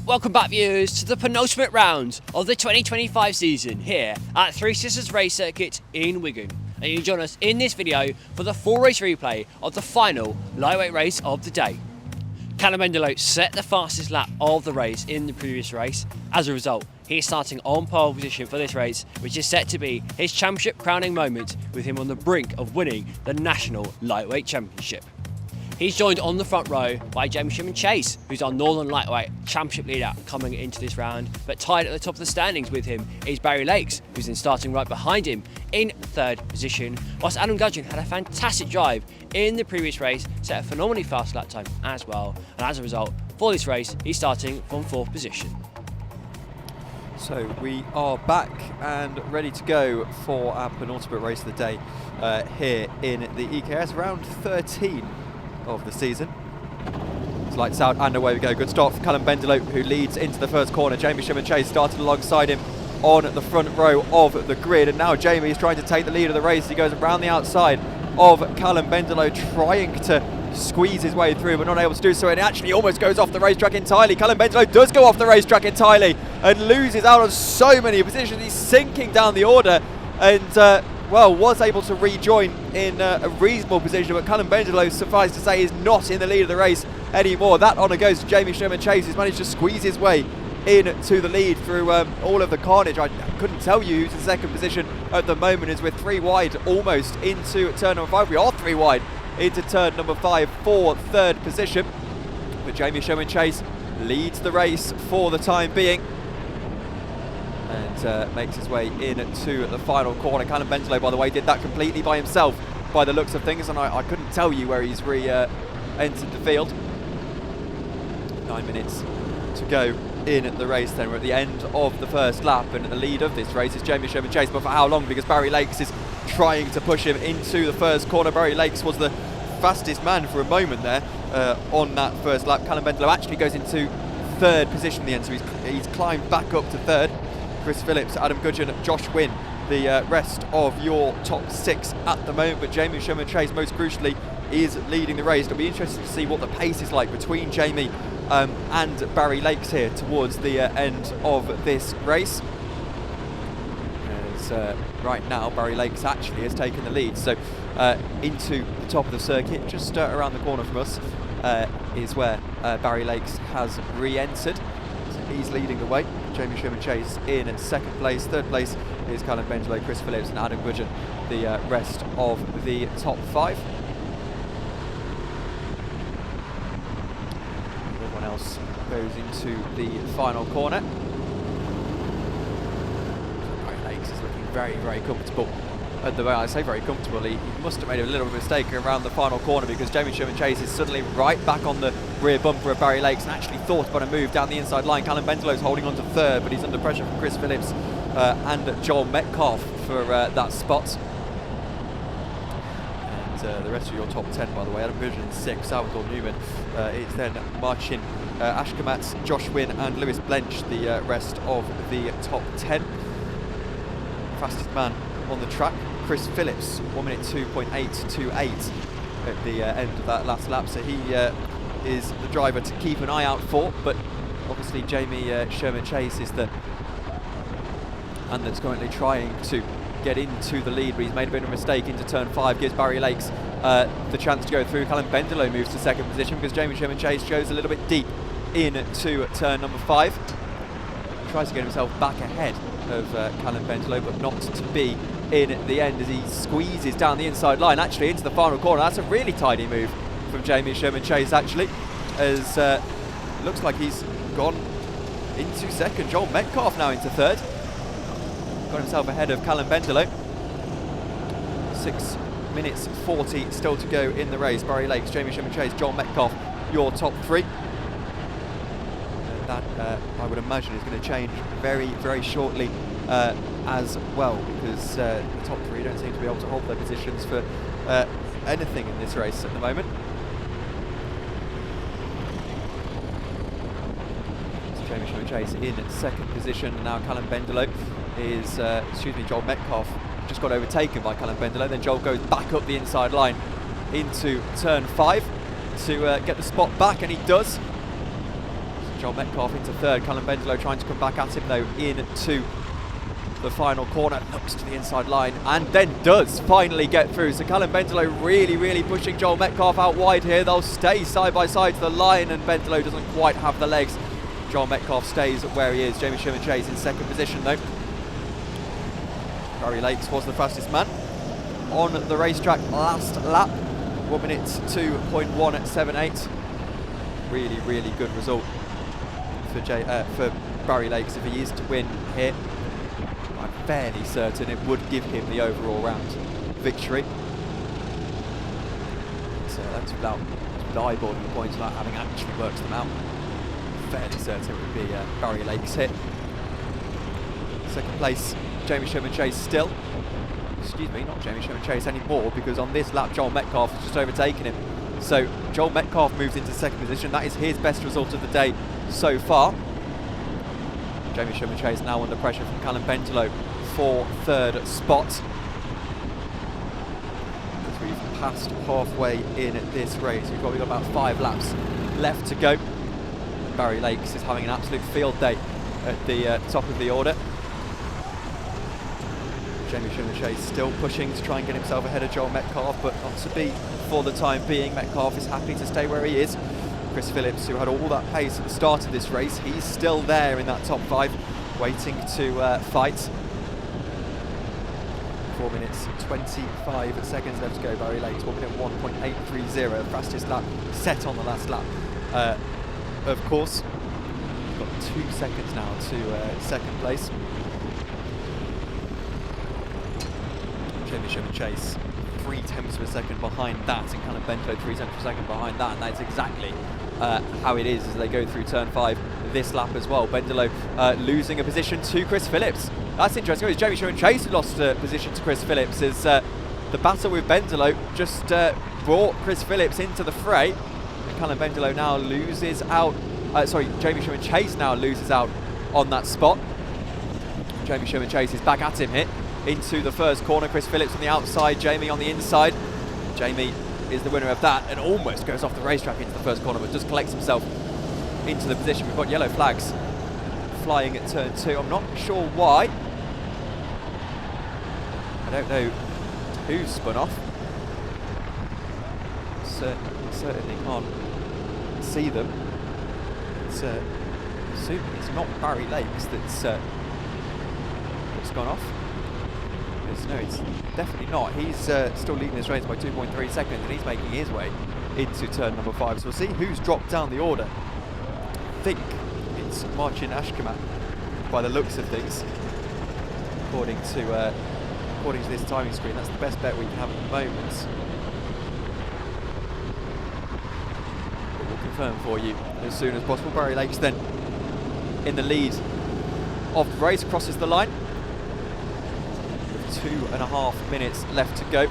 Welcome back, viewers, to the penultimate round of the 2025 season here at Three Sisters Race Circuit in Wigan. And you can join us in this video for the full race replay of the final lightweight race of the day. Callum Bendelow set the fastest lap of the race in the previous race. As a result, he is starting on pole position for this race, which is set to be his championship crowning moment, with him on the brink of winning the National Lightweight Championship. He's joined on the front row by Jamie Chase, who's our Northern Lightweight Championship leader coming into this round, but tied at the top of the standings with him is Barry Lakes, who's then starting right behind him in third position, whilst Adam Gudgeon had a fantastic drive in the previous race, set a phenomenally fast lap time as well, and as a result, for this race, he's starting from fourth position. So we are back and ready to go for our penultimate race of the day here in the EKS Round 13 of the season. It's lights out and away we go. Good start for Callum Bendelow, who leads into the first corner. Jamie Chase started alongside him on the front row of the grid, and now Jamie is trying to take the lead of the race. He goes around the outside of Callum Bendelow, trying to squeeze his way through, but not able to do so, and actually almost goes off the racetrack entirely. Callum Bendelow does go off the racetrack entirely and loses out on so many positions. He's sinking down the order, and well, was able to rejoin in a reasonable position, but Callum Bendelow, suffice to say, is not in the lead of the race anymore. That honour goes to Jamie Chase, who's managed to squeeze his way into the lead through all of the carnage. I couldn't tell you who's in second position at the moment, as we're 3 wide almost into turn number 5. We are 3 wide into turn number 5 for third position, but Jamie Chase leads the race for the time being and makes his way into the final corner. Callum Bendelow, by the way, did that completely by himself by the looks of things, and I couldn't tell you where he's entered the field. 9 minutes to go in the race then. We're at the end of the first lap, and the lead of this race is Jamie Chase, but for how long? Because Barry Lakes is trying to push him into the first corner. Barry Lakes was the fastest man for a moment there on that first lap. Callum Bendelow actually goes into third position in the end, so he's climbed back up to third. Chris Phillips, Adam Gudgeon, Josh Wynn, the rest of your top 6 at the moment, but Jamie Chase, most crucially, is leading the race. It'll be interesting to see what the pace is like between Jamie and Barry Lakes here towards the end of this race. As right now, Barry Lakes actually has taken the lead, so into the top of the circuit, just around the corner from us, is where Barry Lakes has re-entered. He's leading the way. Jamie Chase in second place. Third place is Callum Bendelow, Chris Phillips and Adam Gudgeon, the rest of the top 5. Everyone else goes into the final corner. Barry Lakes is looking very, very comfortable. At the way I say very comfortable, he must have made a little mistake around the final corner, because Jamie Chase is suddenly right back on the rear bumper of Barry Lakes and actually thought about a move down the inside line. Callum Bendelow's holding on to third, but he's under pressure from Chris Phillips and Joel Metcalf for that spot. And the rest of your top 10, by the way, Adam Gudgeon in 6th, Salvador Newman is then Marcin Ashkamatz, Josh Wynn and Lewis Blench, the rest of the top 10. Fastest man on the track, Chris Phillips, 1 minute 2.828 at the end of that last lap, so he is the driver to keep an eye out for, but obviously Jamie Chase is the man that's currently trying to get into the lead, but he's made a bit of a mistake into turn 5, gives Barry Lakes the chance to go through. Callum Bendelow moves to second position because Jamie Chase goes a little bit deep into turn number 5. Tries to get himself back ahead of Callum Bendelow, but not to be in the end, as he squeezes down the inside line actually into the final corner. That's a really tidy move from Jamie Chase actually, as looks like he's gone into second. Joel Metcalf now into third, got himself ahead of Callum Bendelow. 6 minutes 40 still to go in the race. Barry Lakes, Jamie Chase, Joel Metcalf, your top 3. That I would imagine is going to change very, very shortly as well, because the top 3 don't seem to be able to hold their positions for anything in this race at the moment. So Jamie Chase in second position, and now Callum Bendelow is, Joel Metcalf just got overtaken by Callum Bendelow. Then Joel goes back up the inside line into turn 5 to get the spot back, and he does. Joel Metcalf into third. Callum Bendelo trying to come back at him though into the final corner. Looks to the inside line and then does finally get through. So Callum Bendelo really pushing Joel Metcalf out wide here. They'll stay side by side to the line and Bendelo doesn't quite have the legs. Joel Metcalf stays where he is. Jamie Sherman-Chase in second position though. Barry Lakes was the fastest man on the racetrack last lap. 1 minute 2.178. Really good result for Barry Lakes if he is to win here. I'm fairly certain it would give him the overall round victory. So that's without eyeballing the points, without having actually worked them out. Fairly certain it would be Barry Lakes hit. Second place, Jamie Sherman-Chase still. Excuse me, not Jamie Sherman-Chase anymore, because on this lap Joel Metcalf has just overtaken him. So Joel Metcalf moves into second position. That is his best result of the day so far. Jamie Sherman-Chase now under pressure from Callum Bendelo for third spot. As we've passed halfway in this race, we've got about 5 laps left to go. Barry Lakes is having an absolute field day at the top of the order. Jamie Sherman-Chase still pushing to try and get himself ahead of Joel Metcalf, but not to be for the time being. Metcalf is happy to stay where he is. Chris Phillips, who had all that pace at the start of this race, he's still there in that top 5, waiting to fight. 4 minutes 25 seconds left to go. Barry Lakes 1 minute 1.830, fastest lap set on the last lap. Of course, we've got 2 seconds now to second place. Jamie Sherman-Chase 0.3 of a second behind that, and Callum Bendelo 0.3 of a second behind that, and that's exactly how it is as they go through turn 5 this lap as well. Bendelo losing a position to Chris Phillips. That's interesting. It was Jamie Sherman-Chase who lost a position to Chris Phillips as the battle with Bendelo just brought Chris Phillips into the fray. And Callum Bendelo now loses out, Jamie Sherman-Chase now loses out on that spot. Jamie Sherman-Chase is back at him here into the first corner. Chris Phillips on the outside, Jamie on the inside. Jamie is the winner of that and almost goes off the racetrack into the first corner, but just collects himself into the position. We've got yellow flags flying at turn 2. I'm not sure why. I don't know who spun off. Certainly can't see them. Assuming it's not Barry Lakes that's gone off. No, it's definitely not. He's still leading this race by 2.3 seconds and he's making his way into turn number 5. So we'll see who's dropped down the order. I think it's Marcin Ashkamat by the looks of things. According to this timing screen, that's the best bet we can have at the moment. But we'll confirm for you as soon as possible. Barry Lakes then in the lead of the race, crosses the line. 2.5 minutes left to go.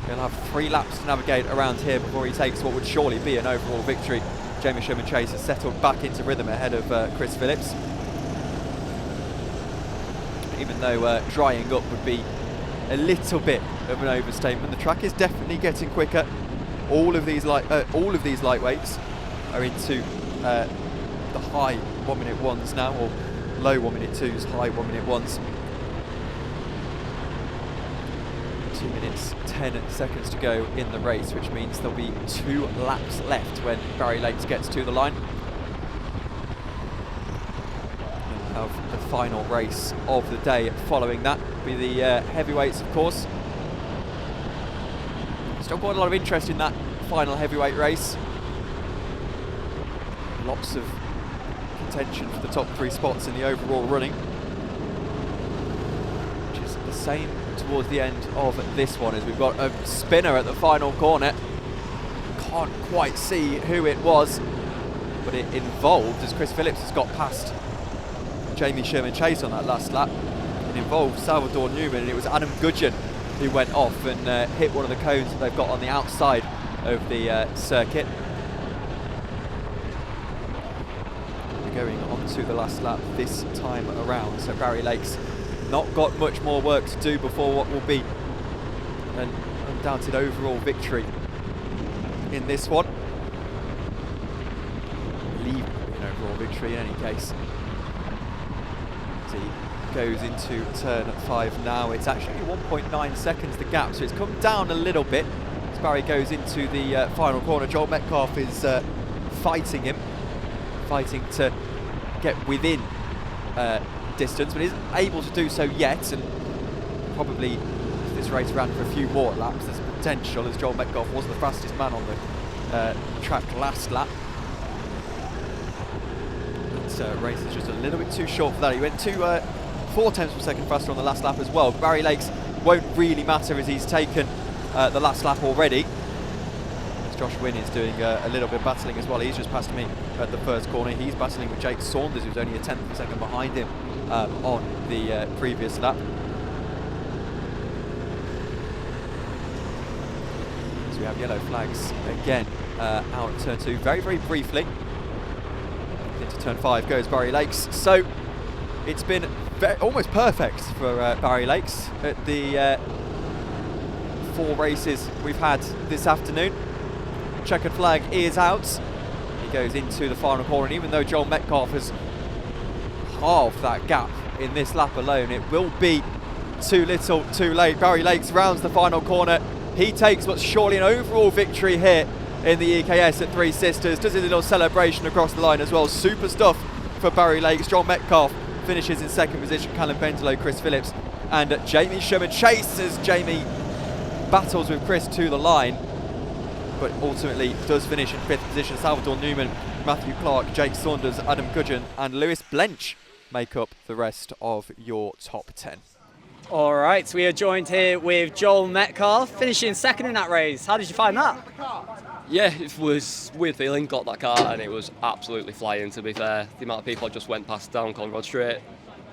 He'll have 3 laps to navigate around here before he takes what would surely be an overall victory. Jamie Sherman-Chase has settled back into rhythm ahead of Chris Phillips. Even though drying up would be a little bit of an overstatement, the track is definitely getting quicker. All of these lightweights are into the high 1 minute 1s now, or low 1 minute 2s, high 1 minute 1s. 2 minutes 10 seconds to go in the race, which means there'll be 2 laps left when Barry Lakes gets to the line. We'll have the final race of the day following that. Will be the heavyweights, of course. Still quite a lot of interest in that final heavyweight race. Lots of contention for the top 3 spots in the overall running, which is the same towards the end of this one, as we've got a spinner at the final corner. Can't quite see who it was, but it involved, as Chris Phillips has got past Jamie Sherman-Chase on that last lap, it involved Salvador Newman, and it was Adam Gudgeon who went off and hit one of the cones that they've got on the outside of the circuit. We're going on to the last lap this time around, so Barry Lakes not got much more work to do before what will be an undoubted overall victory in this one. I believe an overall overall victory in any case. As he goes into turn 5 now, it's actually 1.9 seconds the gap, so it's come down a little bit as Barry goes into the final corner. Joel Metcalf is fighting him, fighting to get within distance, but isn't able to do so yet, and probably if this race ran for a few more laps, there's potential, as Joel Metcalf was the fastest man on the track last lap. But race is just a little bit too short for that. He went 4 tenths per second faster on the last lap as well. Barry Lakes won't really matter as he's taken the last lap already. As Josh Wynn is doing a little bit of battling as well. He's just passed me at the first corner. He's battling with Jake Saunders, who's only a tenth of a second behind him on the previous lap. So we have yellow flags again out at turn 2. Very, very briefly. Into turn 5 goes Barry Lakes. So it's been almost perfect for Barry Lakes at the 4 races we've had this afternoon. Checkered flag is out. He goes into the final corner, and even though Joel Metcalf has halved that gap in this lap alone, it will be too little too late. Barry Lakes rounds the final corner. He takes what's surely an overall victory here in the EKS at Three Sisters. Does his little celebration across the line as well. Super stuff for Barry Lakes. Joel Metcalf finishes in 2nd position. Callum Bendelow, Chris Phillips and Jamie Sherman chases Jamie, battles with Chris to the line, but ultimately does finish in 5th position. Salvador Newman, Matthew Clark, Jake Saunders, Adam Gudgeon and Lewis Blench make up the rest of your top 10. All right, we are joined here with Joel Metcalf, finishing 2nd in that race. How did you find that? Yeah, it was a weird feeling. Got that car and it was absolutely flying, to be fair. The amount of people I just went past down Conrad Straight.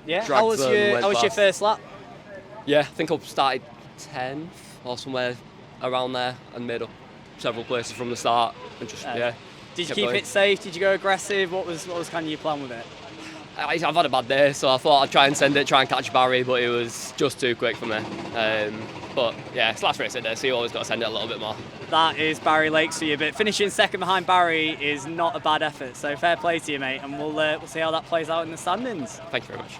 Yeah, how was your first lap? Yeah, I think I started 10th or somewhere around there and made up several places from the start. And just, yeah. Did you keep it safe? Did you go aggressive? What was kind of your plan with it? I've had a bad day, so I thought I'd try and catch Barry, but it was just too quick for me. But yeah, it's last race of the day, so you always got to send it a little bit more. That is Barry Lakes for you, but finishing 2nd behind Barry is not a bad effort, so fair play to you, mate, and we'll see how that plays out in the standings. Thank you very much.